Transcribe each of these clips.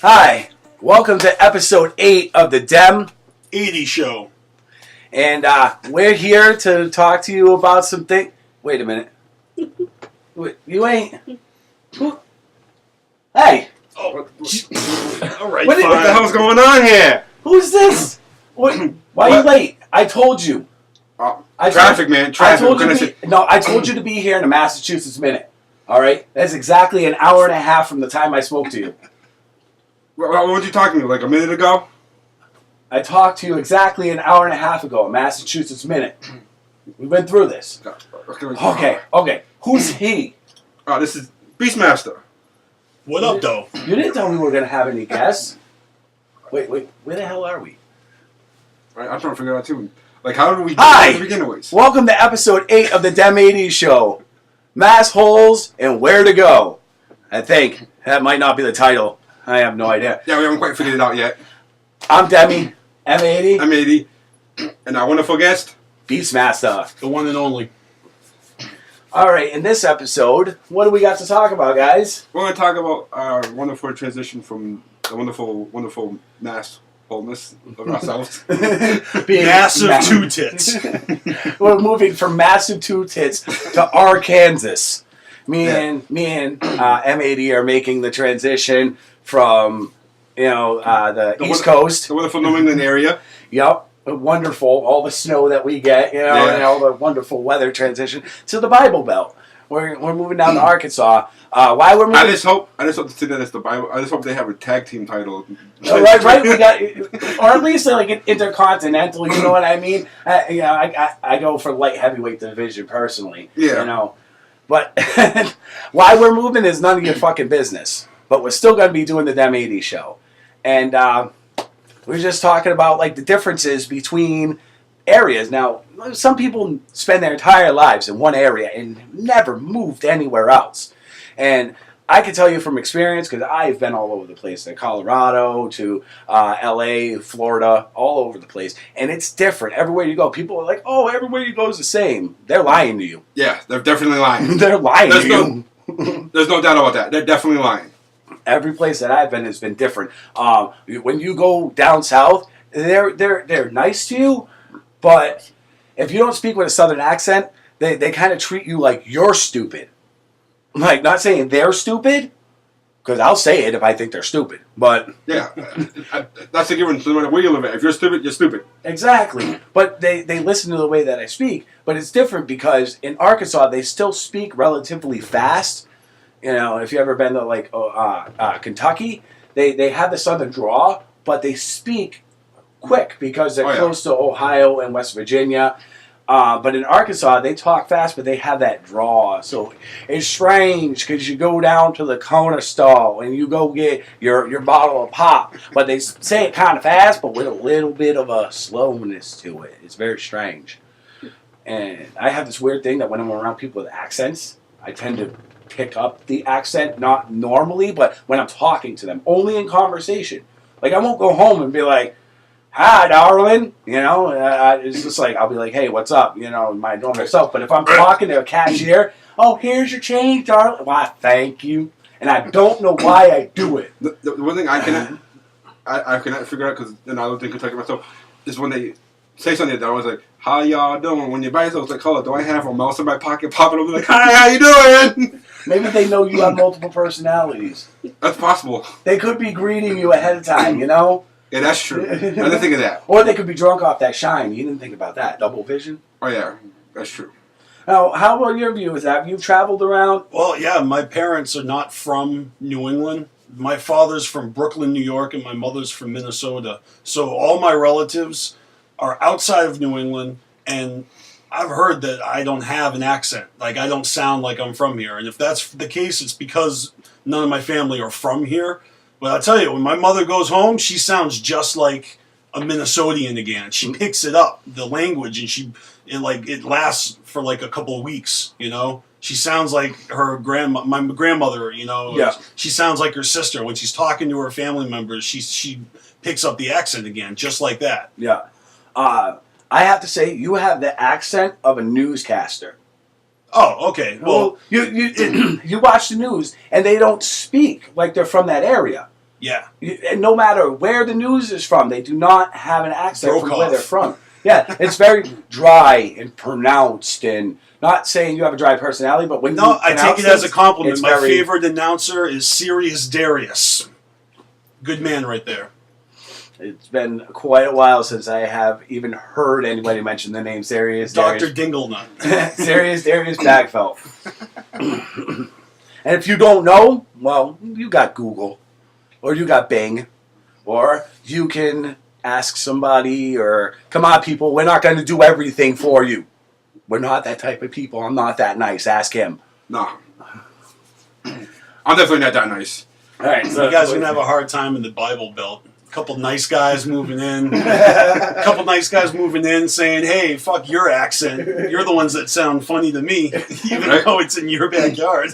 Hi, welcome to episode 8 of the Dem-Adie Show. And we're here to talk to you about some things. Wait a minute. Wait, you ain't. Who? Hey! Oh, all right, What the hell's going on here? Who's this? Why are you late? I told you. Traffic, man. Traffic. I told you to be here in a Massachusetts minute. All right? That's exactly an hour and a half from the time I spoke to you. What were you talking to me, like a minute ago? I talked to you exactly an hour and a half ago, a Massachusetts minute. We've been through this. Okay. Who's he? This is Beastmaster. What up, though? You didn't tell me we were going to have any guests. Wait, where the hell are we? Right, I'm trying to figure it out, too. Like, how did we Hi! begin with? Welcome to episode 8 of the Dem-Adie Show. Massholes and where to go. I think. That might not be the title. I have no idea. Yeah, we haven't quite figured it out yet. I'm Demi. M80. I'm 80. And our wonderful guest? Beastmaster. The one and only. Alright, in this episode, what do we got to talk about, guys? We're going to talk about our wonderful transition from the wonderful mass wholeness of ourselves. Massive two tits. We're moving from massive two tits to Arkansas. Me and M80 are making the transition from, the East Coast. The wonderful New England area. Yep. Wonderful. All the snow that we get, and all the wonderful weather transition to the Bible Belt. We're moving down to Arkansas. Why we're moving? I just hope to see that as the Bible. I just hope they have a tag team title. Right. We got, or at least like an intercontinental. You know what I mean? I go for light heavyweight division personally. Yeah. But why we're moving is none of your fucking business. But we're still going to be doing the Dem-Adie Show. And we're just talking about like the differences between areas. Now, some people spend their entire lives in one area and never moved anywhere else. And I can tell you from experience, because I've been all over the place, like Colorado to LA, Florida, all over the place. And it's different. Everywhere you go, people are like, oh, everywhere you go is the same. They're lying to you. Yeah, they're definitely lying. They're lying to you. There's no doubt about that. They're definitely lying. Every place that I've been has been different. When you go down south, they're nice to you, but if you don't speak with a southern accent, they kind of treat you like you're stupid. Like, not saying they're stupid, because I'll say it if I think they're stupid, but... Yeah, that's a given. No matter where you live at. If you're stupid, you're stupid. Exactly. But they listen to the way that I speak, but it's different because in Arkansas, they still speak relatively fast. If you ever been to, like, Kentucky, they have the southern draw, but they speak quick because they're close to Ohio and West Virginia. But in Arkansas, they talk fast, but they have that draw. So it's strange because you go down to the corner stall and you go get your bottle of pop. But they say it kind of fast, but with a little bit of a slowness to it. It's very strange. And I have this weird thing that when I'm around people with accents, I tend to pick up the accent, not normally, but when I'm talking to them, only in conversation. Like, I won't go home and be like, hi, darling. It's just like, I'll be like, hey, what's up? My normal self. But if I'm talking to a cashier, oh, here's your change, darling. Why, thank you. And I don't know why I do it. The one thing I cannot figure out, because I lived in Kentucky myself, is when they say something that I was like, how y'all doing? When you're by yourself, it's like, hold on, do I have a mouse in my pocket popping up? Like, hi, how you doing? Maybe they know you have multiple personalities. That's possible. They could be greeting you ahead of time, Yeah, that's true. I didn't think of that. Or they could be drunk off that shine. You didn't think about that. Double vision? Oh, yeah. That's true. Now, how about your view? Have you traveled around? Well, yeah, my parents are not from New England. My father's from Brooklyn, New York, and my mother's from Minnesota. So all my relatives are outside of New England, and I've heard that I don't have an accent. Like, I don't sound like I'm from here. And if that's the case, it's because none of my family are from here. But I'll tell you, when my mother goes home, she sounds just like a Minnesotian again. She picks it up, the language, and it lasts for like a couple of weeks, She sounds like my grandmother, Yeah. She sounds like her sister. When she's talking to her family members, she picks up the accent again, just like that. Yeah. I have to say, you have the accent of a newscaster. Oh, okay. Well, you watch the news, and they don't speak like they're from that area. Yeah. And no matter where the news is from, they do not have an accent from where they're from. Yeah, it's very dry and pronounced, and not saying you have a dry personality, but when No, I take it as a compliment. My very... favorite announcer is Sirius Darius. Good man right there. It's been quite a while since I have even heard anybody mention the name Sirius Dr. Dinglenut. Sirius Darius Bagfeld. And if you don't know, well, you got Google, or you got Bing, or you can ask somebody, or come on, people, we're not going to do everything for you. We're not that type of people. I'm not that nice. Ask him. No. I'm definitely not that nice. All right, so you guys are going to have a hard time in the Bible Belt. A couple nice guys moving in. A couple nice guys moving in saying, hey, fuck your accent. You're the ones that sound funny to me, even though it's in your backyard.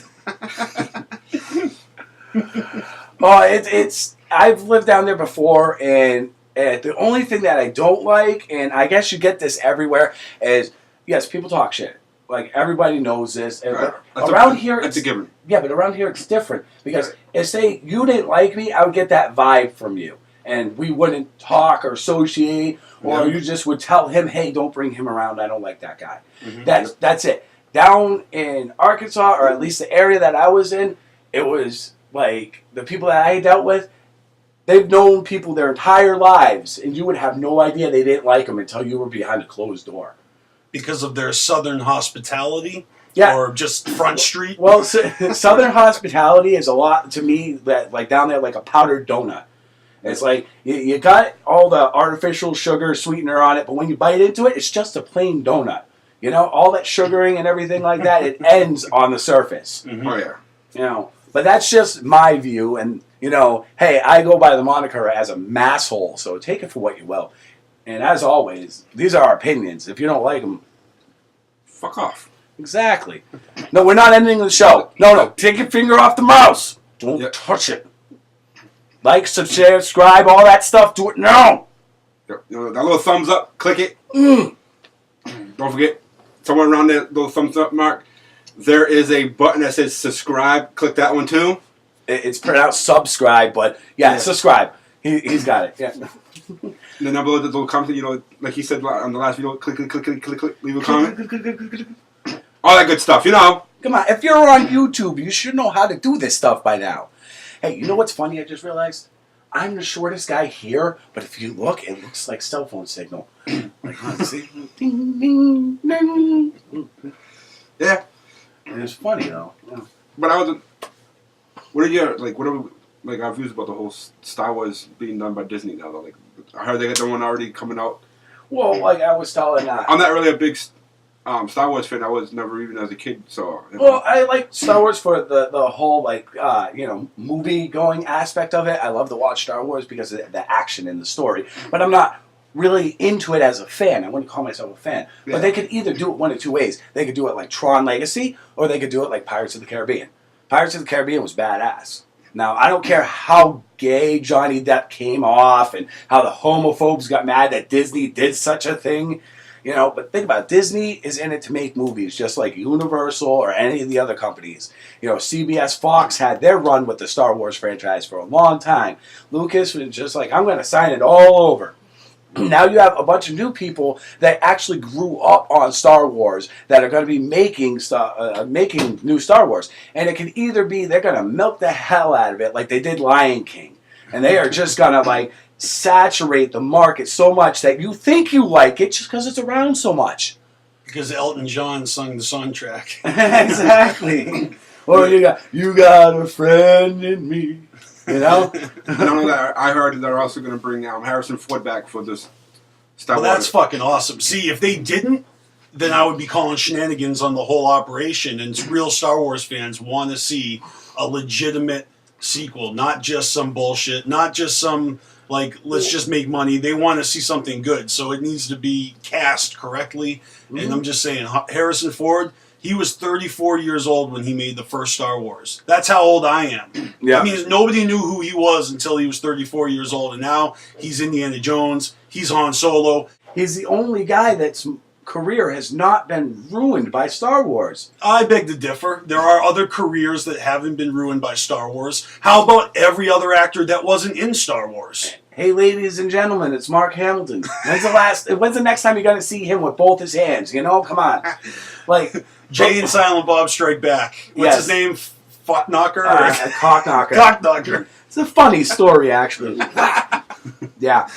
Oh, it's. I've lived down there before, and the only thing that I don't like, and I guess you get this everywhere, is yes, people talk shit. Like everybody knows this. Right. But around here, it's a given. Yeah, but around here it's different because if say you didn't like me, I would get that vibe from you, and we wouldn't talk or associate, or you just would tell him, hey, don't bring him around. I don't like that guy. Mm-hmm. That's it. Down in Arkansas, or at least the area that I was in, it was like the people that I dealt with, they've known people their entire lives, and you would have no idea they didn't like them until you were behind a closed door. Because of their southern hospitality? Yeah. Or just front street? Well, southern hospitality is a lot, to me, that like down there, like a powdered donut. It's like, you got all the artificial sugar sweetener on it, but when you bite into it, it's just a plain donut. You know, all that sugaring and everything like that, it ends on the surface. Mm-hmm. Oh, yeah. You know, but that's just my view, and, you know, hey, I go by the moniker as a masshole, so take it for what you will. And as always, these are our opinions. If you don't like them, fuck off. Exactly. No, we're not ending the show. No, take your finger off the mouse. Don't touch it. Like, subscribe, all that stuff. Do it now. You know, that little thumbs up, click it. Don't forget, somewhere around that little thumbs up mark, there is a button that says subscribe. Click that one too. It's pronounced subscribe, but yeah. Subscribe. He's got it. Yeah. And then down below the little comment, you know, like he said on the last video, click, leave a comment. All that good stuff, you know. Come on, if you're on YouTube, you should know how to do this stuff by now. Hey, you know what's funny? I just realized I'm the shortest guy here, but if you look, it looks like cell phone signal. Like, see? Ding, ding, ding. Yeah. And it's funny though. Yeah. But I was. What are your our views about the whole Star Wars being done by Disney now? Though, like, I heard they got the one already coming out. Well, like I was telling, I'm not really a big Star Wars fan. I was never, even as a kid. So. Well, I like Star Wars for the whole movie going aspect of it. I love to watch Star Wars because of the action and the story. But I'm not really into it as a fan. I wouldn't call myself a fan. Yeah. But they could either do it one of two ways. They could do it like Tron Legacy, or they could do it like Pirates of the Caribbean. Pirates of the Caribbean was badass. Now, I don't care how gay Johnny Depp came off and how the homophobes got mad that Disney did such a thing. You know, but think about it. Disney is in it to make movies, just like Universal or any of the other companies. You know, CBS Fox had their run with the Star Wars franchise for a long time. Lucas was just like, I'm going to sign it all over. Now you have a bunch of new people that actually grew up on Star Wars that are going to be making new Star Wars. And it can either be they're going to milk the hell out of it like they did Lion King. And they are just going to like saturate the market so much that you think you like it just because it's around so much. Because Elton John sung the soundtrack. Exactly. Or you got a friend in me. You know? I don't know that. I heard they're also going to bring Harrison Ford back for this Star Wars. Well, that's fucking awesome. See, if they didn't, then I would be calling shenanigans on the whole operation. And real Star Wars fans want to see a legitimate sequel, not just some bullshit, not just some, like, let's just make money. They want to see something good. So it needs to be cast correctly. Mm-hmm. And I'm just saying, Harrison Ford, he was 34 years old when he made the first Star Wars. That's how old I am. Yeah. I mean, nobody knew who he was until he was 34 years old. And now he's Indiana Jones. He's Han Solo. He's the only guy that's career has not been ruined by Star Wars. I beg to differ. There are other careers that haven't been ruined by Star Wars. How about every other actor that wasn't in Star Wars? Hey, ladies and gentlemen, it's Mark Hamilton. When's the next time you're going to see him with both his hands? You know, come on. Like Jay and Silent Bob Strike Back. What's his name? Fuck knocker? Cock knocker. Cock knocker. It's a funny story, actually. Yeah.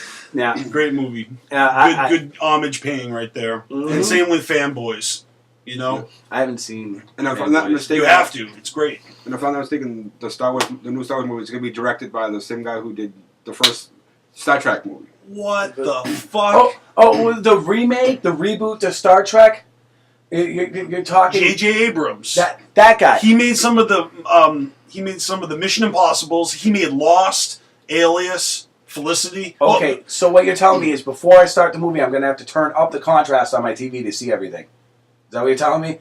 Great movie. Good homage paying right there. Mm-hmm. And same with Fanboys. You know, I haven't seen. And if I'm not mistaken, you have to. It's great. And if I'm not mistaken, the new Star Wars movie is going to be directed by the same guy who did the first Star Trek movie. What the fuck? Oh, the remake, the reboot to Star Trek. You're talking J.J. Abrams. That guy. He made some of the Mission Impossibles. He made Lost, Alias, Felicity. Okay, so what you're telling me is before I start the movie, I'm going to have to turn up the contrast on my TV to see everything. Is that what you're telling me?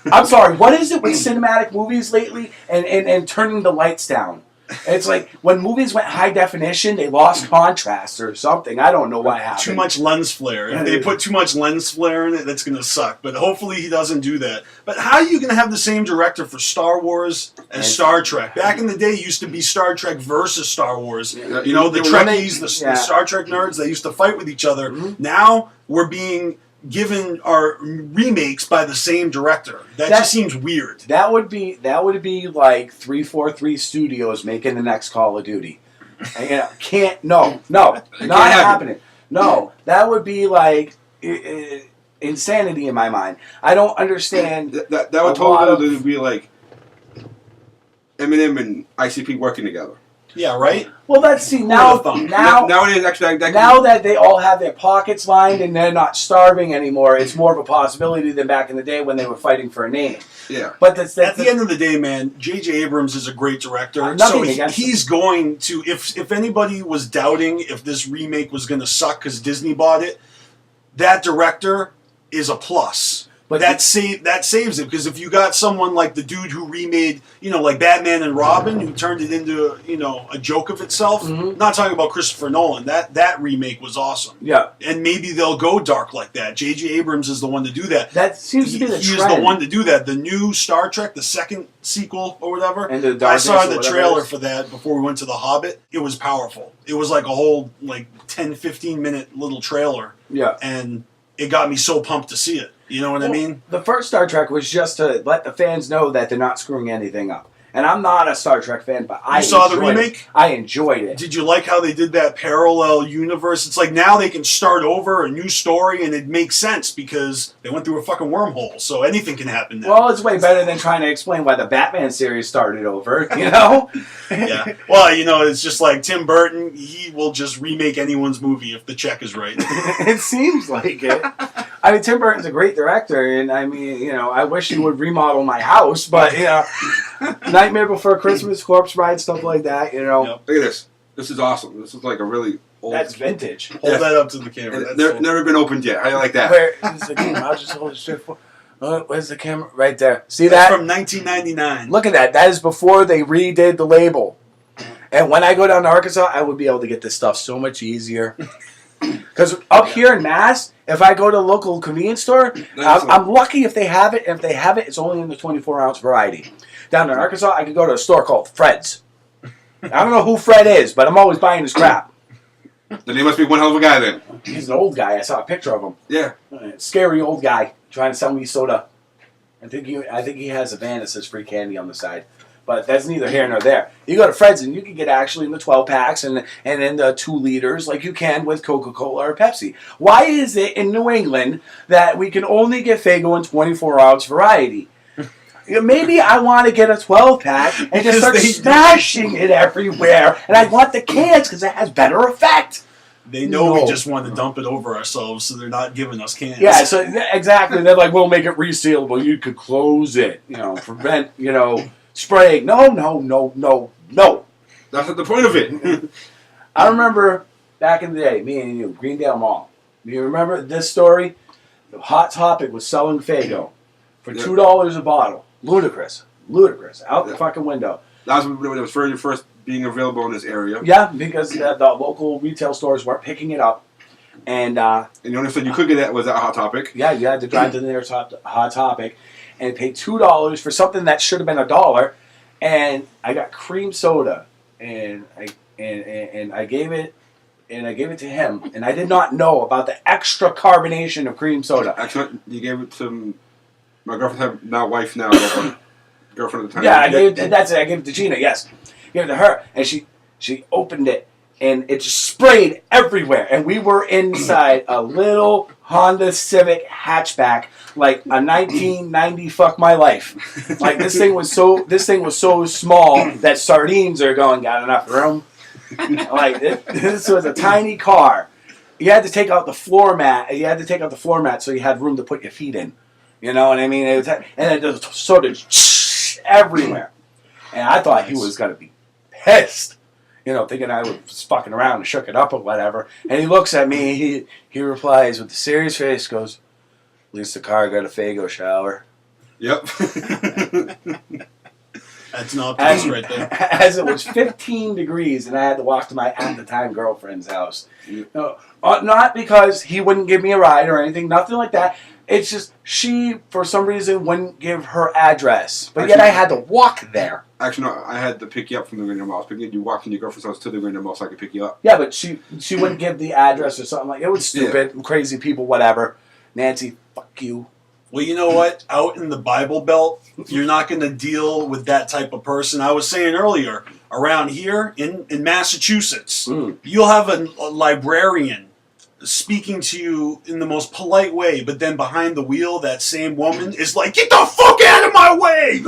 I'm sorry, what is it with cinematic movies lately and turning the lights down? It's like when movies went high definition, they lost contrast or something. I don't know what happened. Too much lens flare. If they put too much lens flare in it, that's going to suck. But hopefully he doesn't do that. But how are you going to have the same director for Star Wars as Star Trek? Back in the day, it used to be Star Trek versus Star Wars. Yeah. You know, the Trekkies, the Star Trek nerds, they used to fight with each other. Mm-hmm. Now we're being given our remakes by the same director. That just seems weird. That would be like 343 Studios making the next Call of Duty. And, not happening. No, that would be like insanity in my mind. I don't understand. That would totally be like Eminem and ICP working together. Yeah, right? Well, let's see. Nowadays, actually, now that they all have their pockets lined and they're not starving anymore, it's more of a possibility than back in the day when they were fighting for a name. Yeah. But at the end of the day, man, J.J. Abrams is a great director. So he's going to, if anybody was doubting if this remake was going to suck because Disney bought it, that director is a plus. But that saves it, because if you got someone like the dude who remade, like Batman and Robin, who turned it into, a joke of itself. Mm-hmm. Not talking about Christopher Nolan. That remake was awesome. Yeah. And maybe they'll go dark like that. J.J. Abrams is the one to do that. That seems to be the trend. He is the one to do that. The new Star Trek, the second sequel or whatever. And I saw the trailer for that before we went to The Hobbit. It was powerful. It was like a whole 10, 15-minute little trailer. Yeah. And it got me so pumped to see it. You know what I mean? The first Star Trek was just to let the fans know that they're not screwing anything up. And I'm not a Star Trek fan, but I saw the remake? I enjoyed it. Did you like how they did that parallel universe? It's like now they can start over a new story, and it makes sense because they went through a fucking wormhole. So anything can happen now. Well, it's way better than trying to explain why the Batman series started over, Yeah. Well, it's just like Tim Burton, he will just remake anyone's movie if the check is right. It seems like it. I mean, Tim Burton's a great director, and I mean, I wish he would remodel my house, but, Nightmare Before Christmas, Corpse Bride, stuff like that, Yep. Look at this. This is awesome. This is like a really old... That's vintage. Hold that up to the camera. Never been opened yet. How do you like that? Where is the camera? I'll just hold it straight for... where's the camera? Right there. See That's that? From 1999. Look at that. That is before they redid the label. And when I go down to Arkansas, I would be able to get this stuff so much easier. Because up here in Mass, if I go to a local convenience store, I'm lucky if they have it. If they have it, it's only in the 24-ounce variety. Down in Arkansas, I could go to a store called Fred's. I don't know who Fred is, but I'm always buying his crap. Then he must be one hell of a guy then. He's an old guy. I saw a picture of him. Yeah. Scary old guy trying to sell me soda. I think he has a van that says free candy on the side. But that's neither here nor there. You go to Fred's and you can get actually in the 12 packs and in the 2 liters like you can with Coca-Cola or Pepsi. Why is it in New England that we can only get Faygo in 24-ounce variety? Maybe I want to get a 12-pack and just start smashing it everywhere. And I want the cans because it has better effect. They know we just want to dump it over ourselves, so they're not giving us cans. Yeah, so exactly. They're like, we'll make it resealable. You could close it, prevent, spraying. No. That's not the point of it. I remember back in the day, me and you, Greendale Mall. You remember this story? The Hot Topic was selling Faygo for $2 a bottle. Ludicrous. Out the fucking window. That was when it was first being available in this area. Yeah, because the local retail stores weren't picking it up. And you understood you could get that was a Hot Topic. yeah, you had to drive to the nearest Hot Topic and pay $2 for something that should have been $1. And I got cream soda, and I gave it. And I gave it to him, and I did not know about the extra carbonation of cream soda. Actually, you gave it to my girlfriend, wife now, girlfriend at the time. Yeah, I gave it to Gina. Yes, gave it to her, and she opened it, and it just sprayed everywhere. And we were inside a little Honda Civic hatchback, like a 1990 fuck my life. Like this thing was so small that sardines are going. Got enough room. Like this was a tiny car. You had to take out the floor mat. You had to take out the floor mat so you had room to put your feet in. You know what I mean? And it just sort of everywhere. And I thought he was gonna be pissed. You know, thinking I was fucking around and shook it up or whatever. And he looks at me. He replies with a serious face. Goes, "At least the car got a Fago shower." Yep. That's not peace right there. As it was 15 degrees and I had to walk to my at the time girlfriend's house. No, not because he wouldn't give me a ride or anything, nothing like that. It's just she, for some reason, wouldn't give her address. But yet I had to walk there. Actually, no, I had to pick you up from the Green Mall. You walk from your girlfriend's house to the Green Mall so I could pick you up. Yeah, but she wouldn't give the address or something like it. Was stupid, crazy people, whatever. Nancy, fuck you. Well, you know what? Out in the Bible Belt, you're not going to deal with that type of person. I was saying earlier, around here in Massachusetts, you'll have a librarian speaking to you in the most polite way, but then behind the wheel, that same woman is like, "Get the fuck out of my way!"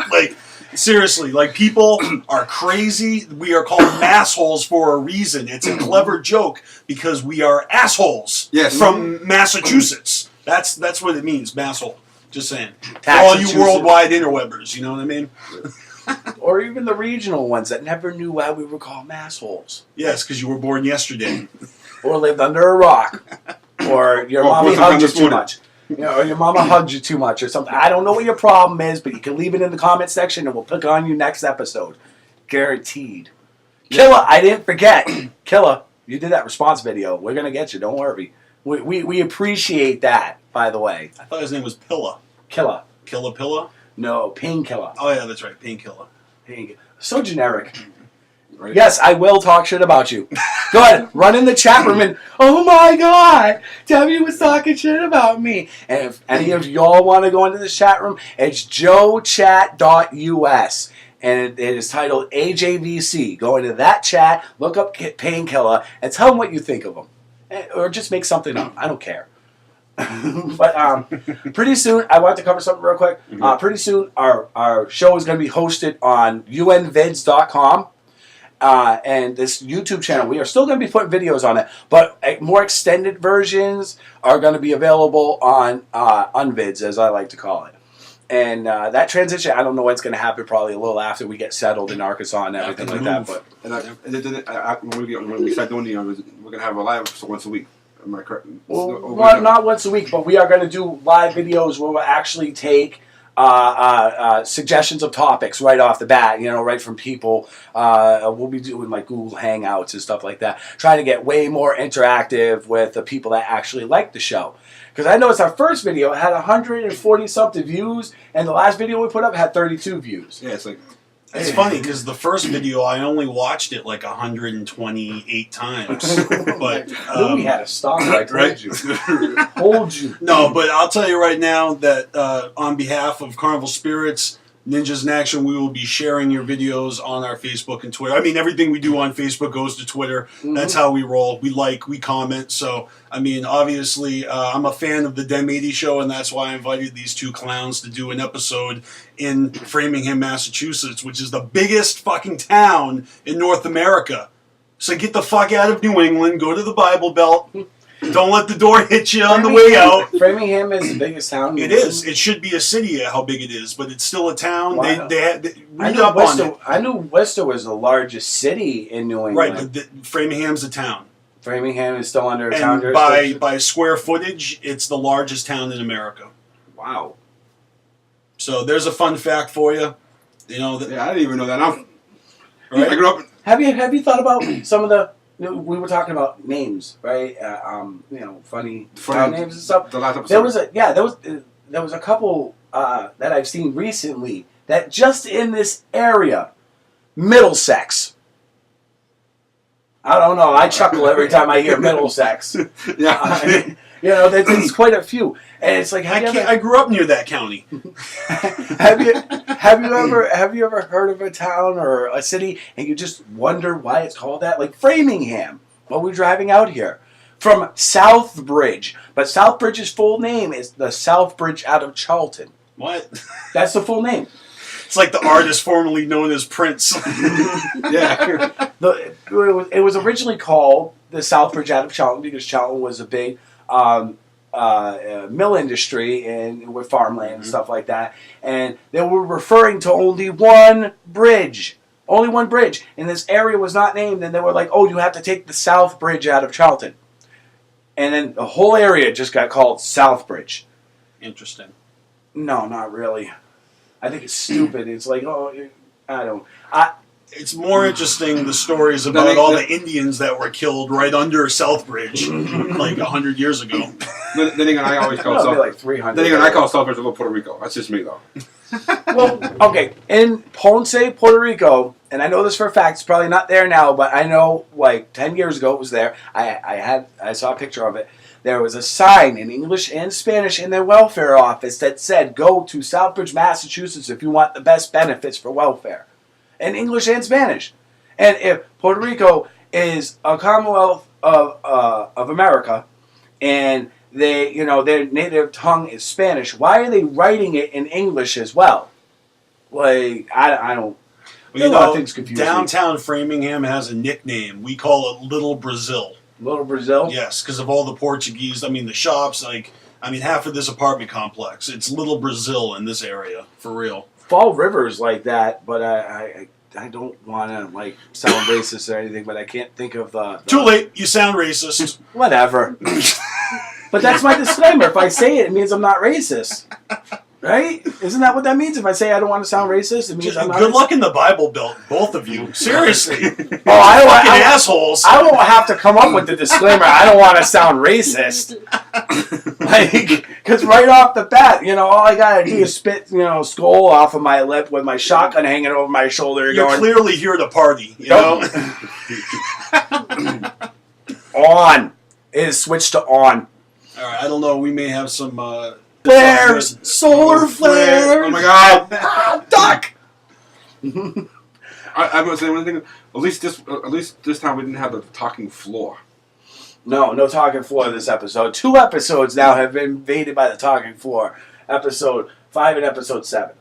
Like, seriously, like, people are crazy. We are called Massholes for a reason. It's a clever joke because we are assholes from Massachusetts. That's what it means, masshole. Just saying. For all you worldwide interwebbers, you know what I mean? Or even the regional ones that never knew why we were called massholes. Yes, because you were born yesterday. Or lived under a rock. Or your mommy hugged you too much. You know, or your mama hugged you too much or something. I don't know what your problem is, but you can leave it in the comment section and we'll pick on you next episode. Guaranteed. Killa, I didn't forget. Killa, you did that response video. We're going to get you. Don't worry. We appreciate that, by the way. I thought his name was Pilla. Killa. Pilla? No, Painkiller. Oh, yeah, that's right. Painkiller. So generic. Right. Yes, I will talk shit about you. Go ahead, run in the chat room and, "Oh my God, Debbie was talking shit about me." And if any of y'all want to go into the chat room, it's joechat.us. And it is titled AJVC. Go into that chat, look up Painkiller, and tell them what you think of them. Or just make something up. I don't care. But pretty soon, I want to cover something real quick. Pretty soon, our show is going to be hosted on unvids.com. And this YouTube channel, we are still going to be putting videos on it, but more extended versions are going to be available on Unvids, as I like to call it. And that transition, I don't know what's going to happen, probably a little after we get settled in Arkansas and everything like that. But when we start doing we're going to have a live episode once a week. Am I correct? Well, not once a week, but we are going to do live videos where we'll actually take suggestions of topics right off the bat, you know, right from people. We'll be doing like Google Hangouts and stuff like that, trying to get way more interactive with the people that actually like the show. Because I know it's our first video, it had 140 something views, and the last video we put up had 32 views. Yeah, it's like... It's funny because the first video I only watched it like 128 times. But we had to stop. I told you. Hold you. No, but I'll tell you right now that on behalf of Carnival Spirits, Ninjas in Action, we will be sharing your videos on our Facebook and Twitter. I mean, everything we do on Facebook goes to Twitter. That's how we roll. We like, we comment. So, I mean, obviously, I'm a fan of the Dem-Adie Show, and that's why I invited these two clowns to do an episode in Framingham, Massachusetts, which is the biggest fucking town in North America. So get the fuck out of New England, go to the Bible Belt. Don't let the door hit you on the way out. Framingham is the biggest town. It is. It should be a city, how big it is, but it's still a town. Wow. I knew Worcester was the largest city in New England. Right, but Framingham's a town. Framingham is still under a and town jurisdiction? by square footage, it's the largest town in America. Wow. So there's a fun fact for you. You know, I didn't even know that. Right? I grew up. Have you thought about some of the we were talking about names, right? Funny town names and stuff. The last episode. There was a couple that I've seen recently that just in this area, Middlesex. I don't know. I chuckle every time I hear Middlesex. Yeah. There's quite a few, and it's like I grew up near that county. have you ever heard of a town or a city and you just wonder why it's called that? Like Framingham. While we're driving out here from Southbridge, but Southbridge's full name is the Southbridge out of Charlton. What? That's the full name. It's like the artist formerly known as Prince. Yeah. It was originally called the Southbridge out of Charlton because Charlton was a big mill industry and with farmland and stuff like that. And they were referring to only one bridge. Only one bridge. And this area was not named. And they were like, oh, you have to take the South Bridge out of Charlton. And then the whole area just got called Southbridge. Interesting. No, not really. I think it's stupid. It's like, It's more interesting the stories about all the Indians that were killed right under Southbridge like 100 years ago. Then again, I always call it'll be like 300. Then again, I call Southbridge a little Puerto Rico. That's just me, though. Well, okay, in Ponce, Puerto Rico, and I know this for a fact, it's probably not there now, but I know like 10 years ago it was there. I saw a picture of it. There was a sign in English and Spanish in their welfare office that said, go to Southbridge, Massachusetts if you want the best benefits for welfare. In English and Spanish. And if Puerto Rico is a Commonwealth of America and their native tongue is Spanish, why are they writing it in English as well? Like, I don't... Well, a lot of things confuse downtown Framingham has a nickname. We call it Little Brazil. Little Brazil? Yes, because of all the Portuguese. I mean, the shops, half of this apartment complex. It's Little Brazil in this area, for real. Fall River's like that, but I don't want to sound racist or anything, but I can't think of the... Too late. You sound racist. Whatever. But that's my disclaimer. If I say it, it means I'm not racist. Right? Isn't that what that means? If I say I don't want to sound racist, it means I'm not Good racist? luck in the Bible Belt, both of you. Seriously. I assholes. I won't have to come up with the disclaimer. I don't want to sound racist. Because right off the bat, all I got to do is spit, skull off of my lip with my shotgun hanging over my shoulder. You're clearly here to party, you know? On. It is switched to on. All right, I don't know. We may have some... flares! Solar flares! Oh my god! Duck! I'm gonna say one thing. At least this time we didn't have the talking floor. No talking floor this episode. 2 episodes now have been invaded by the talking floor. Episode 5 and episode 7.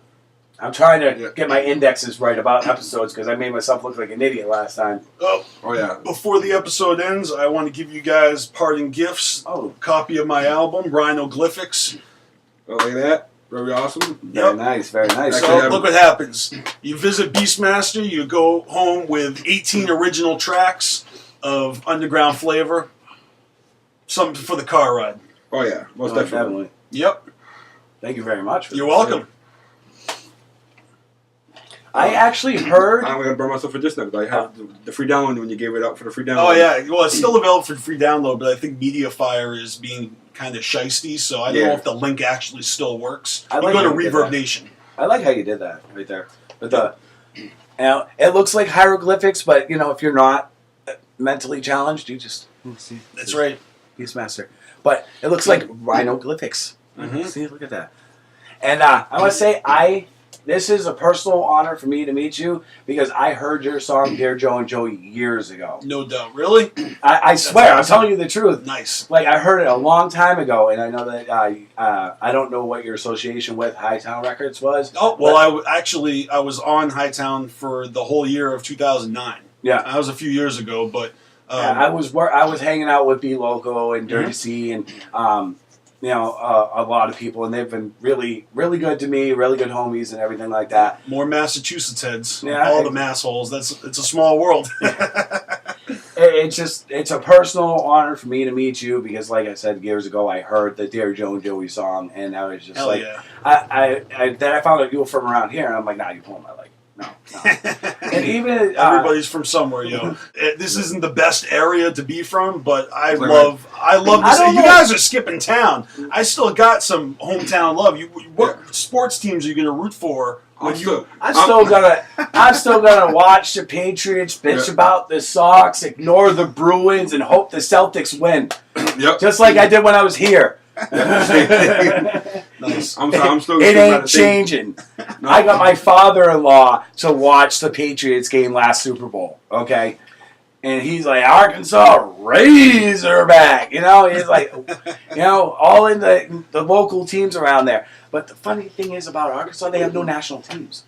I'm trying to get my indexes right about episodes because I made myself look like an idiot last time. Oh yeah. Before the episode ends, I want to give you guys parting gifts. A copy of my album, Rhinoglyphics. Oh, look at that. Very awesome. Very nice, very nice. So look what happens. You visit Beastmaster, you go home with 18 original tracks of underground flavor. Something for the car ride. Oh yeah, most definitely. Yep. Thank you very much. You're welcome. I actually heard... I'm going to burn myself for this now, but I have the free download when you gave it out for the free download. Oh yeah, well it's still available for free download, but I think MediaFire is being kind of shisty, so I don't know if the link actually still works. You go to Reverb Nation. I like how you did that right there. But it looks like hieroglyphics, but if you're not mentally challenged, you just see. That's right. Beastmaster. But it looks like rhinoglyphics. Mm-hmm. See, look at that. And I want to say this is a personal honor for me to meet you because I heard your song, Dear Joe and Joe, years ago. No doubt. Really? I swear, I'm telling you the truth. Nice. I heard it a long time ago, and I know that I don't know what your association with Hightown Records was. Oh, well, I was on Hightown for the whole year of 2009. Yeah. That was a few years ago, but... I was hanging out with B Loco and Dirty C and... a lot of people, and they've been really, really good to me, really good homies and everything like that. More Massachusetts heads. Yeah, all the Massholes. It's a small world. It's a personal honor for me to meet you because, like I said years ago, I heard the Dear Joe and Joey song, and I was just Hell yeah. I found out you were from around here, and I'm like, nah, you home. I'm like, no. And even Everybody's from somewhere, This isn't the best area to be from, but I Like, love this. don't You know. guys are skipping town. I still got some hometown love. What sports teams are you going to root for? I'm still I'm still gonna watch the Patriots bitch about the Sox, ignore the Bruins, and hope the Celtics win. Yep. Just like I did when I was here. Nice. I'm still. It ain't changing. No. I got my father-in-law to watch the Patriots game last Super Bowl. Okay. And he's like, Arkansas Razorback. He's like, all in the local teams around there. But the funny thing is about Arkansas, they have no national teams.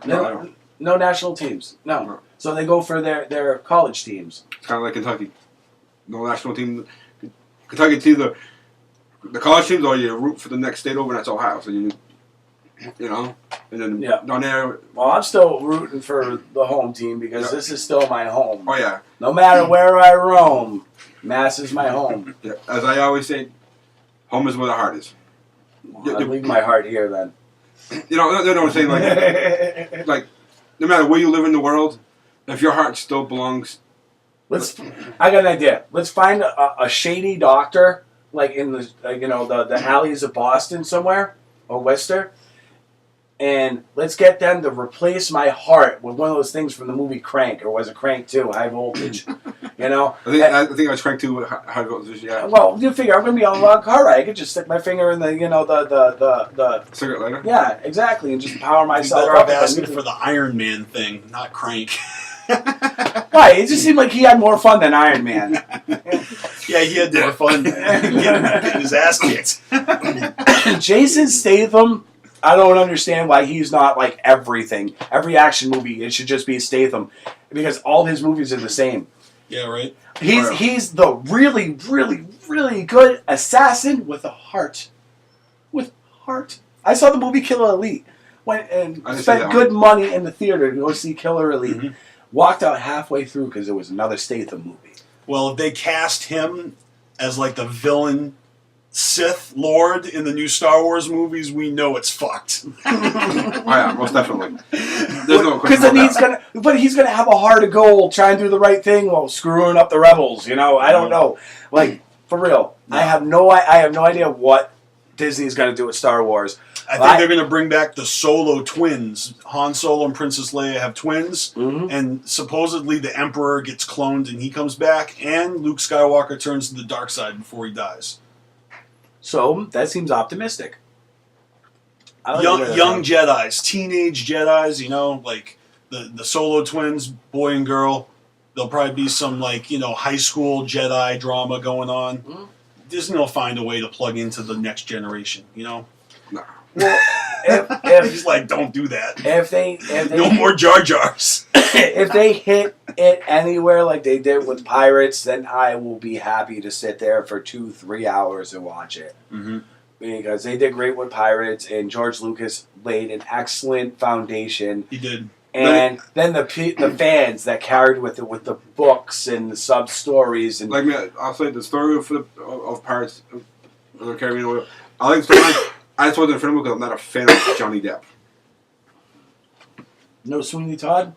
No national teams. No. So they go for their college teams. It's kind of like Kentucky. No national team. Kentucky, it's either the college teams or you root for the next state over, and that's Ohio. So and then down there. Well, I'm still rooting for the home team because this is still my home. Oh yeah. No matter where I roam, Mass is my home. Yeah. As I always say, home is where the heart is. Well, I leave my heart here then. You know what I'm saying? Like no matter where you live in the world, if your heart still belongs. I got an idea. Let's find a shady doctor, like in the alleys of Boston somewhere or Worcester, and let's get them to replace my heart with one of those things from the movie Crank, or was it Crank 2, High Voltage? I think I was Crank 2 high voltage. Yeah. Well, you figure I'm gonna be on a long car ride. I could just stick my finger in the Cigarette lighter. Yeah, exactly, and just power You myself better up. have asked for the Iron Man thing, not Crank. Why? It just seemed like he had more fun than Iron Man. Yeah, he had more fun getting his ass kicked. Jason Statham, I don't understand why he's not like everything. Every action movie, it should just be Statham, because all his movies are the same. Yeah, right. He's the really, really, really good assassin with a heart. With heart. I saw the movie Killer Elite. Went and spent good money in the theater to go see Killer Elite. Mm-hmm. Walked out halfway through because it was another Statham movie. Well, if they cast him as like the villain Sith Lord in the new Star Wars movies, we know it's fucked. Oh yeah, most definitely. There's no question. Because he's gonna have a heart of gold, trying to do the right thing while screwing up the rebels. I don't know. Like for real, no. I have no idea what Disney's gonna do with Star Wars. I think they're going to bring back the Solo twins. Han Solo and Princess Leia have twins, and supposedly the Emperor gets cloned and he comes back, and Luke Skywalker turns to the dark side before he dies. So, that seems optimistic. Young Jedis, teenage Jedis, like the Solo twins, boy and girl. There'll probably be some, high school Jedi drama going on. Mm-hmm. Disney will find a way to plug into the next generation, No. Well, if he's like, don't do that. If they no more Jar Jars. If they hit it anywhere like they did with Pirates, then I will be happy to sit there for 2-3 hours and watch it. Mm-hmm. Because they did great with Pirates, and George Lucas laid an excellent foundation. He did. And then the fans that carried with it, with the books and the sub stories, and I'll say the story of Pirates of the Caribbean. I like the story. I just wasn't a fan because I'm not a fan of Johnny Depp. No Sweeney Todd?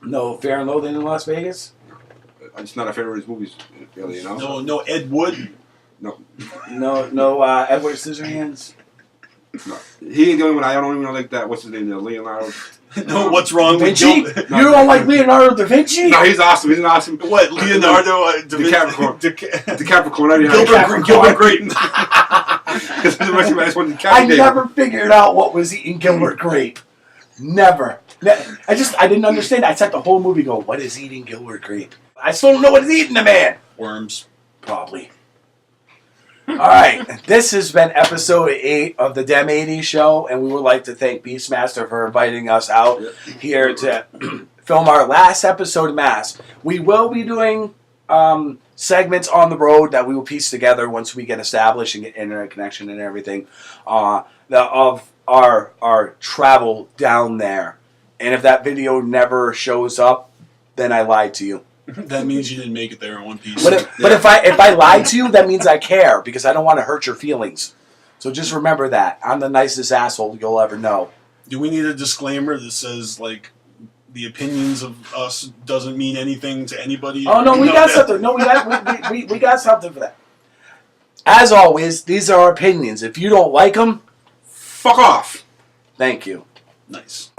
No Fair and Loathing in Las Vegas? I'm just not a fan of his movies, really, No Ed Wood? No. No Edward Scissorhands? No. He ain't the only one. I don't even like that. What's his name? Leonardo. No, what's wrong with Vinci? You don't like Leonardo da Vinci? No, he's awesome. He's an awesome. What? Leonardo da Vinci? DiCapricorn. Gilbert Grape. I never figured out what was eating Gilbert Grape. Never. I didn't understand. I sat the whole movie going, what is eating Gilbert Grape? I still don't know what is eating the man. Worms. Probably. All right. This has been episode 8 of the Dem-Adie Show, and we would like to thank Beastmaster for inviting us out here to film our last episode of Mass. We will be doing segments on the road that we will piece together once we get established and get internet connection and everything of our travel down there. And if that video never shows up, then I lied to you. That means you didn't make it there in one piece. But if I lied to you, that means I care, because I don't want to hurt your feelings. So just remember that. I'm the nicest asshole you'll ever know. Do we need a disclaimer that says, like, the opinions of us doesn't mean anything to anybody? Oh no, we got something. No, we got something for that. As always, these are our opinions. If you don't like them, fuck off. thank you. Nice.